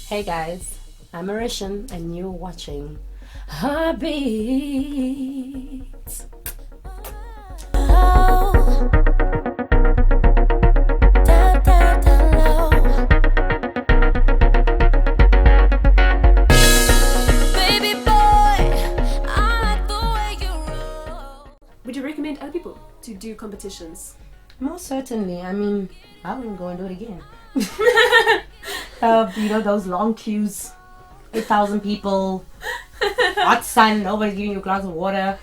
Hey guys, I'm Mariechan and you're watching Heartbeats. Would you recommend other people to do competitions? Most certainly. I mean, I wouldn't go and do it again. Those long queues, 8,000 people, hot sun, nobody's giving you a glass of water,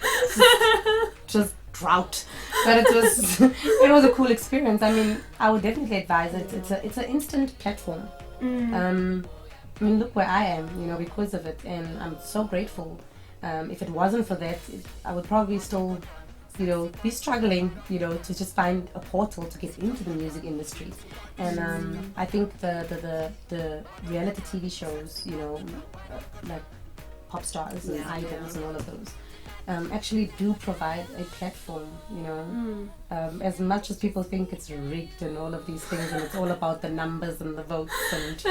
just drought. But it was a cool experience. I mean, I would definitely advise it. It's an instant platform. I mean, look where I am, because of it, and I'm so grateful. If it wasn't for that, I would probably still be struggling, to just find a portal to get into the music industry. And I think the reality TV shows, like Popstars and Idols and all of those, actually do provide a platform, as much as people think it's rigged and all of these things and it's all about the numbers and the votes and,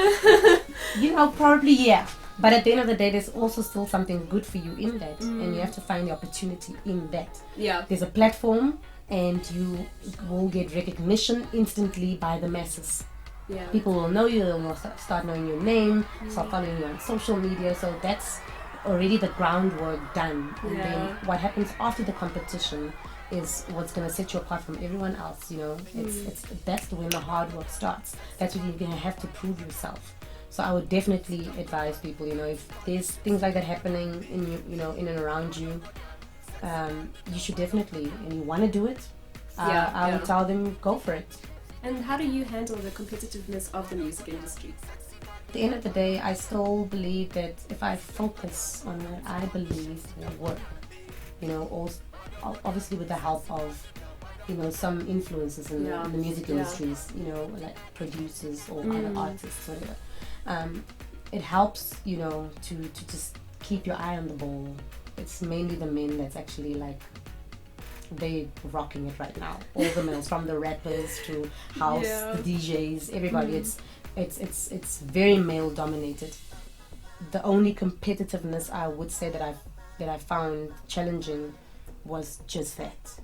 probably, yeah. But at the end of the day, there's also still something good for you in that, and you have to find the opportunity in that. Yeah. There's a platform, and you will get recognition instantly by the masses. Yeah. People will know you, they'll start knowing your name, start following you on social media, so that's already the groundwork done. And then what happens after the competition is what's going to set you apart from everyone else, that's when the hard work starts. That's when you're going to have to prove yourself. So I would definitely advise people, if there's things like that happening in in and around you, you should definitely, and you want to do it, I would tell them, go for it. And how do you handle the competitiveness of the music industry? At the end of the day, I still believe that if I focus on what I believe will work, also, obviously with the help of some influences in the music industries, like producers or other artists, whatever. It helps, to just keep your eye on the ball. It's mainly the men that's actually they rocking it right now. All the males, from the rappers to house, the DJs, everybody. It's very male dominated. The only competitiveness I would say that I found challenging was just that,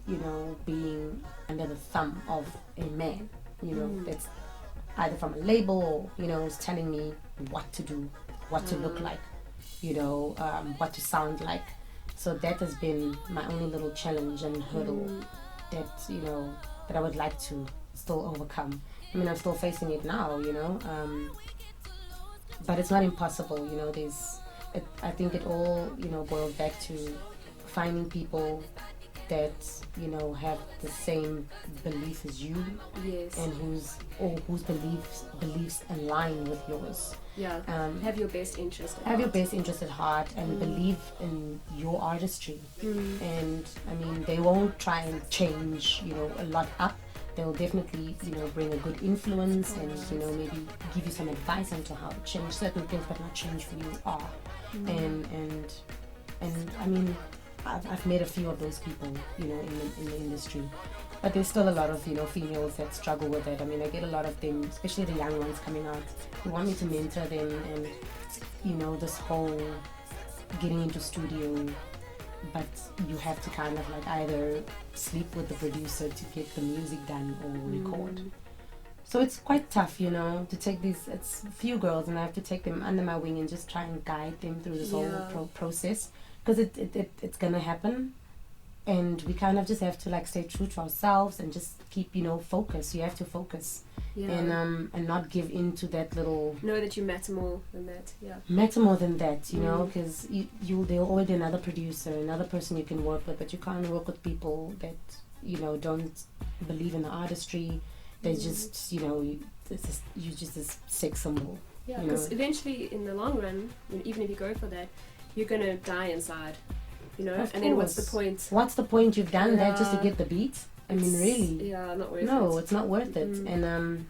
being under the thumb of a man, that's either from a label or, is telling me what to do, what to look like, what to sound like. So that has been my only little challenge and hurdle that, that I would like to still overcome. I mean, I'm still facing it now, but it's not impossible, I think it all, boils back to finding people that have the same belief as you, and whose beliefs align with yours. Have your best interest at have your best interest at heart, and believe in your artistry. And I mean, they won't try and change a lot up. They'll definitely bring a good influence and maybe give you some advice on to how to change certain things, but not change who you are. And I mean, I've met a few of those people, in the industry, but there's still a lot of females that struggle with it. I mean, I get a lot of them, especially the young ones coming out, who want me to mentor them, and this whole getting into studio, but you have to kind of either sleep with the producer to get the music done or record. So it's quite tough, to take it's a few girls, and I have to take them under my wing and just try and guide them through this whole process. Because it's gonna happen, and we kind of just have to stay true to ourselves and just keep focus. You have to focus, and not give in to that little. Know that you matter more than that. Matter more than that, because there'll always be another producer, another person you can work with, but you can't work with people that don't believe in the artistry. They just you're just a sex symbol. Yeah, because eventually, in the long run, even if you go for that, you're gonna die inside, Of and then course. what's the point? What's the point? You've done that just to get the beat? I mean, really? Yeah, not worth it. No, it's not worth it. And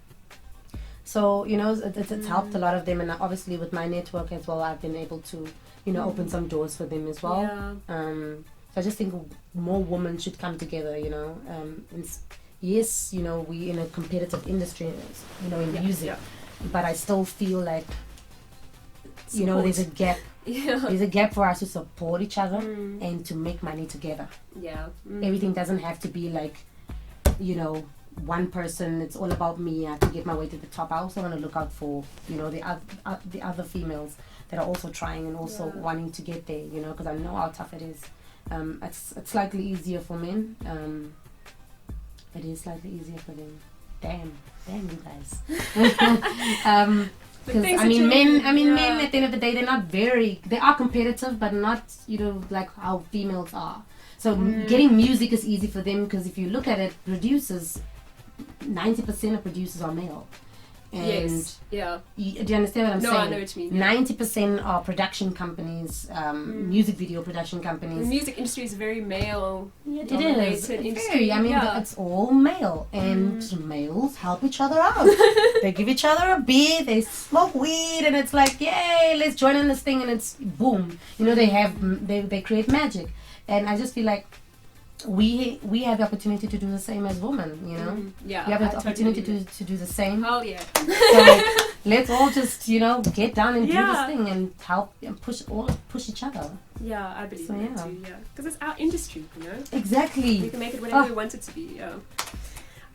so it's helped a lot of them, and obviously with my network as well, I've been able to open some doors for them as well. So I just think more women should come together. Yes, we're in a competitive industry, in music, but I still feel like you know, there's a gap. Yeah. There's a gap for us to support each other and to make money together. Yeah. Everything doesn't have to be like, you know, one person. It's all about me. I have to get my way to the top. I also want to look out for, you know, the other females that are also trying and also wanting to get there, you know, because I know how tough it is. It's slightly easier for men. It is slightly easier for them. Damn you guys. Because men at the end of the day, they are competitive, but not, you know, like how females are. So getting music is easy for them, because if you look at it, 90% of producers are male. And yes. Yeah. Do you understand what I'm saying? No, I know what you mean. 90% are production companies, music video production companies. The music industry is a very male dominated industry. It's all male, and males help each other out. They give each other a beer, they smoke weed, and it's like, yay, let's join in this thing, and it's boom. You know, they create magic, and I just feel like we have the opportunity to do the same as women, you know. Yeah, we have the opportunity to do the same. Oh yeah. So let's all just, you know, get down and do this thing and help and push each other. Yeah, I believe that too. Yeah, because it's our industry, you know. Exactly. We can make it whatever we want it to be. Yeah.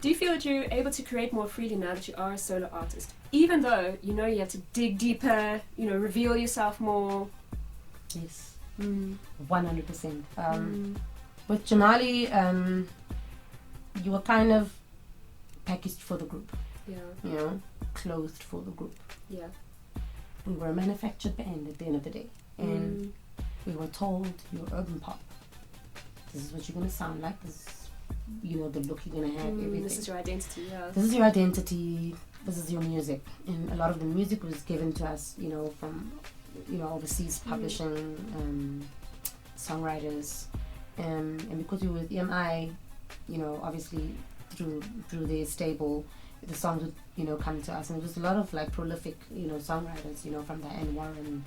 Do you feel that you're able to create more freely now that you are a solo artist, even though you know you have to dig deeper, you know, reveal yourself more? Yes. 100%. With Jamali, you were kind of packaged for the group. Yeah. You know, clothed for the group. Yeah. We were a manufactured band at the end of the day. And we were told, you're urban pop. This is what you're going to sound like. This is, you know, the look you're going to have, everything. This is your identity, yeah. This is your identity. This is your music. And a lot of the music was given to us, you know, from, you know, overseas publishing, songwriters. And because we were with EMI, you know, obviously through their stable, the songs would, you know, come to us, and it was a lot of like prolific, you know, songwriters, you know, from the N Warren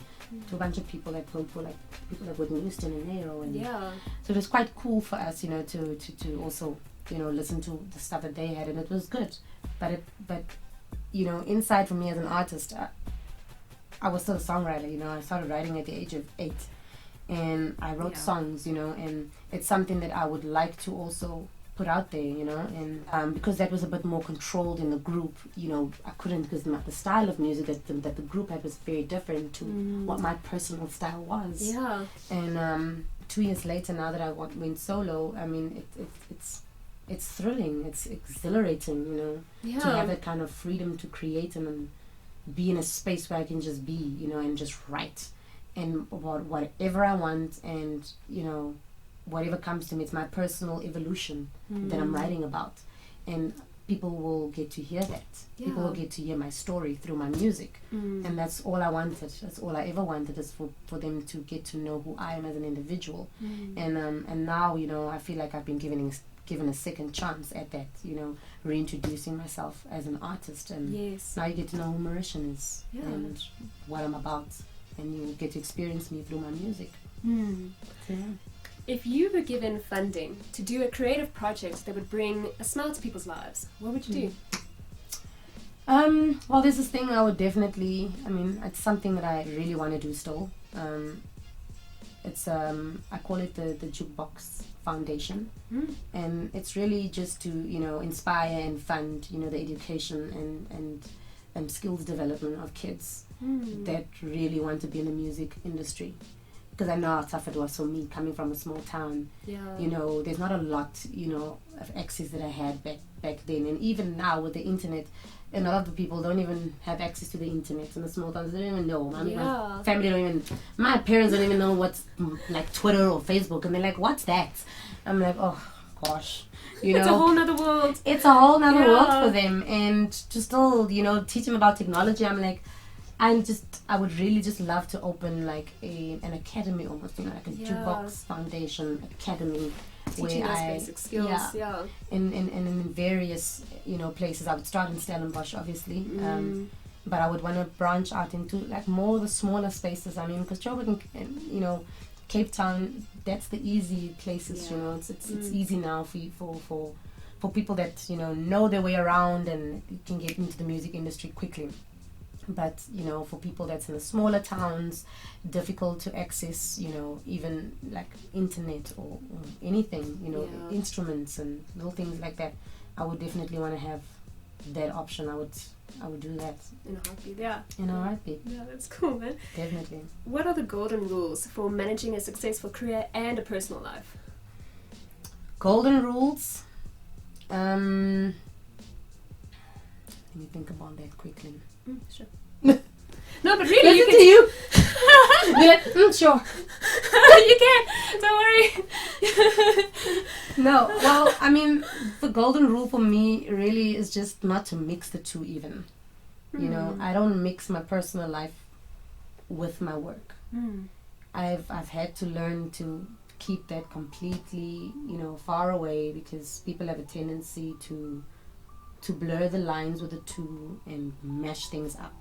to a bunch of people that wrote for like people like Whitney Houston and Nero, and so it was quite cool for us, you know, to also, you know, listen to the stuff that they had, and it was good, but you know, inside for me as an artist, I was still a songwriter, you know. I started writing at the age of 8. And I wrote songs, you know, and it's something that I would like to also put out there, you know, and because that was a bit more controlled in the group, you know, I couldn't, because the style of music that the group had was very different to what my personal style was. Yeah. And 2 years later, now that I went solo, I mean, it's thrilling, it's exhilarating, you know, to have that kind of freedom to create and be in a space where I can just be, you know, and just write. And about whatever I want, and, you know, whatever comes to me, it's my personal evolution that I'm writing about, and people will get to hear that. People will get to hear my story through my music, and that's all I wanted. That's all I ever wanted, is for them to get to know who I am as an individual. And now, you know, I feel like I've been given a second chance at that, you know, reintroducing myself as an artist, and now you get to know who Mariechan is and what I'm about. And you get to experience me through my music. If you were given funding to do a creative project that would bring a smile to people's lives, what would you do? Well, there's this thing I would definitely, I mean, it's something that I really want to do still. It's I call it the Jukebox Foundation, and it's really just to, you know, inspire and fund, you know, the education and skills development of kids that really want to be in the music industry. Because I know how tough it was for me coming from a small town. You know, there's not a lot, you know, of access that I had back then. And even now with the internet, and a lot of the people don't even have access to the internet in the small towns. They don't even know. My family don't even, my parents don't even know what's like Twitter or Facebook. And they're like, what's that? I'm like, oh gosh. You know, it's a whole nother world. It's a whole nother world for them. And to still, you know, teach them about technology, I'm like, I would really just love to open like an academy almost, you know, like a Jukebox Foundation Academy. Teaching those basic skills, in various, you know, places. I would start in Stellenbosch, obviously, but I would want to branch out into like more the smaller spaces. I mean, because Joburg and, you know, Cape Town, that's the easy places, you know. It's easy now for people that, you know their way around and can get into the music industry quickly. But for people that's in the smaller towns, difficult to access, even like internet or anything, instruments and little things like that. I would definitely want to have that option. I would do that in a heartbeat. Yeah. In a heartbeat. Yeah, that's cool, man. Definitely. What are the golden rules for managing a successful career and a personal life? Golden rules. Let me think about that quickly. Sure. No, but really, listen to you. Sure. You can. Don't worry. No, well, I mean, the golden rule for me really is just not to mix the two even. I don't mix my personal life with my work. I've had to learn to keep that completely, far away, because people have a tendency to blur the lines with the two and mash things up.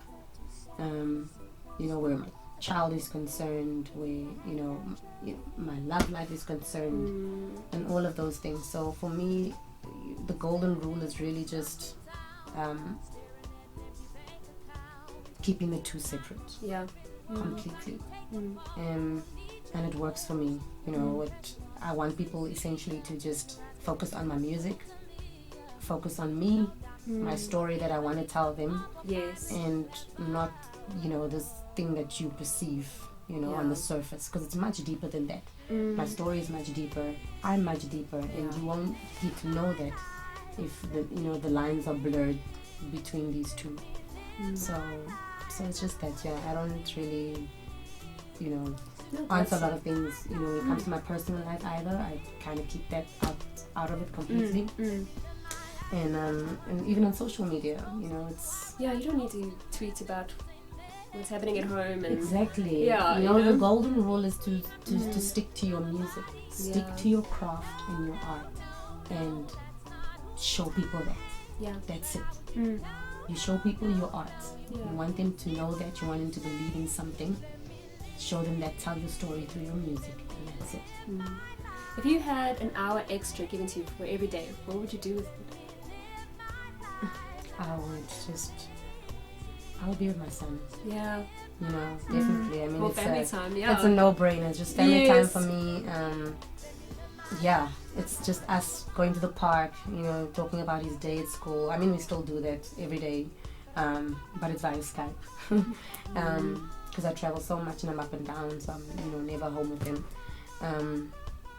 Where my child is concerned, where my love life is concerned, and all of those things. So for me, the golden rule is really just keeping the two separate. Yeah. Completely. And it works for me. I want people essentially to just focus on my music, focus on me, my story that I want to tell them. Yes. And not, this thing that you perceive, on the surface, because it's much deeper than that. My story is much deeper. I'm much deeper, and you won't get to know that if the lines are blurred between these two. So it's just that, I don't really, answer a lot of things, when it comes to my personal life either. I kind of keep that out of it completely. And even on social media, it's... Yeah, you don't need to tweet about what's happening at home. And exactly. Yeah, the golden rule is to stick to your music, stick to your craft and your art, and show people that. Yeah. That's it. You show people your art. Yeah. You want them to know that, you want them to believe in something. Show them that, tell your story through your music, and that's it. If you had an hour extra given to you for every day, what would you do with it? I would be with my son. Yeah. Definitely. I mean, more family time. Yeah. It's a no-brainer. It's just family time for me. It's just us going to the park, talking about his day at school. I mean, we still do that every day, but it's via Skype. Because I travel so much and I'm up and down, so I'm, never home with him.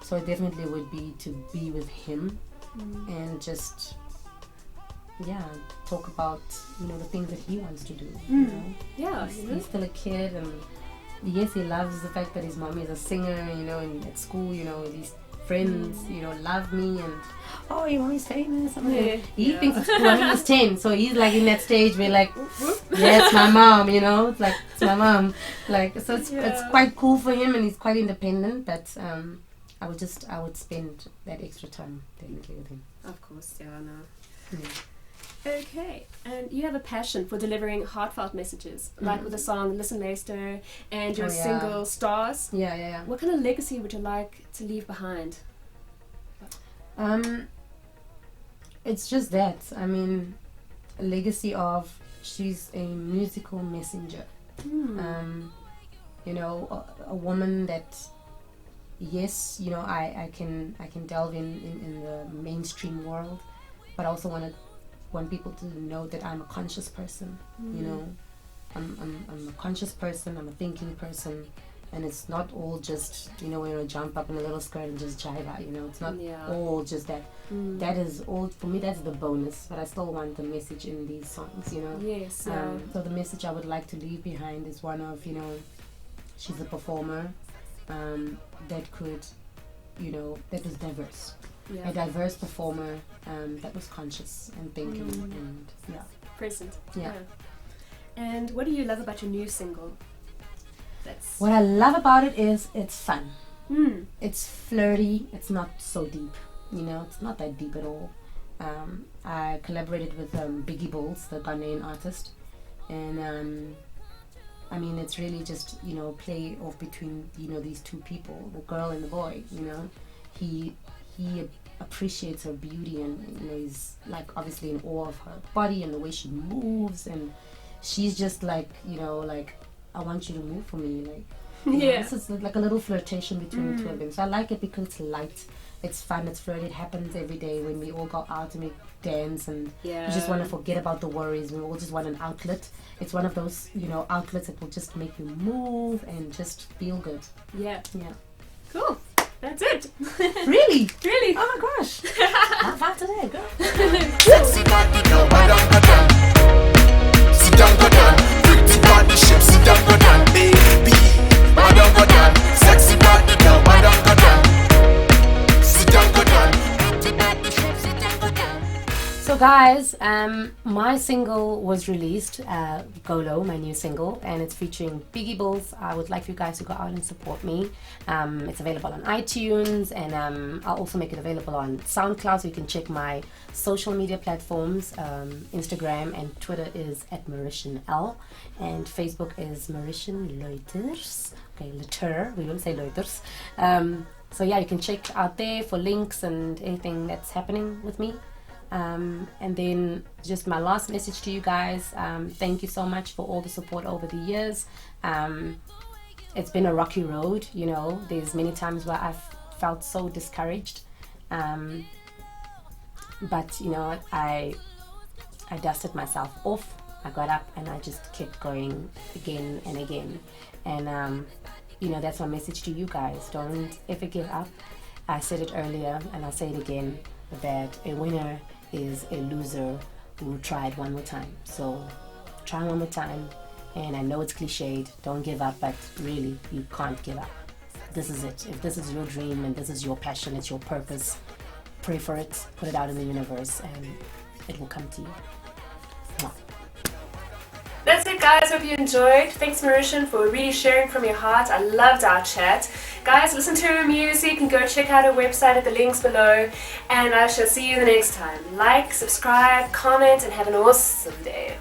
So it definitely would be to be with him and just... talk about the things that he wants to do. Yeah, he's still a kid, and yes, he loves the fact that his mommy is a singer. And at school, his friends, love me, and your mommy's famous. He thinks it's cool. He's 10, so he's like in that stage where like, yeah, it's my mom. It's like it's my mom. Like, so it's quite cool for him, and he's quite independent. But I would spend that extra time definitely with him. Of course, no. Okay, and you have a passion for delivering heartfelt messages, like with the song Listen Lester and your single Stars. Yeah. What kind of legacy would you like to leave behind? It's just that. I mean, a legacy of she's a musical messenger. A woman that, yes, I can delve in the mainstream world, but I also want people to know that I'm a conscious person. I'm a conscious person. I'm a thinking person, and it's not all just jump up in a little skirt and just jive out. It's not all just that. That is all for me. That's the bonus, but I still want the message in these songs. Yes. So the message I would like to leave behind is one of she's a performer that could that was diverse. A diverse performer that was conscious and thinking and present. Yeah. And what do you love about your new single? What I love about it is it's fun. It's flirty. It's not so deep. It's not that deep at all. I collaborated with Biggy Billz, the Ghanaian artist, and I mean, it's really just play off between these two people, the girl and the boy. He appreciates her beauty, and he's like obviously in awe of her body and the way she moves, and she's just like, like, I want you to move for me, like. Yeah. This is like a little flirtation between the two of them. So I like it because it's light, it's fun, it's flirty. It happens every day when we all go out and we dance and we just want to forget about the worries. We all just want an outlet. It's one of those, outlets that will just make you move and just feel good. Yeah. Yeah. Cool. That's it. Really? Really? Oh my gosh. How far today, girl? Sit down, go down. Pretty body shape, sit down, go down, baby. Why don't go down? Sexy body girl, why don't go down? Sit down, go down. Pretty body shape, sit down, go down. So guys, my single was released, Golo, my new single, and it's featuring Biggy Billz. I would like for you guys to go out and support me. It's available on iTunes, and I'll also make it available on SoundCloud, so you can check my social media platforms. Instagram and Twitter is @Mariechan L, and Facebook is Mariechan Luiters. Okay, Luiter, we won't say Luiters. So yeah, you can check out there for links and anything that's happening with me. And then just my last message to you guys, thank you so much for all the support over the years. It's been a rocky road, there's many times where I've felt so discouraged, but I dusted myself off. I got up and I just kept going again and again, and that's my message to you guys. Don't ever give up. I said it earlier and I'll say it again, that a winner is a loser who tried one more time. So try one more time, and I know it's cliched, don't give up, but really you can't give up. This is it. If this is your dream and this is your passion, it's your purpose, pray for it, put it out in the universe, and it will come to you. Mwah. That's it, guys. Hope you enjoyed. Thanks, Mariechan, for really sharing from your heart. I loved our chat. Guys, listen to her music and go check out her website at the links below. And I shall see you the next time. Like, subscribe, comment, and have an awesome day.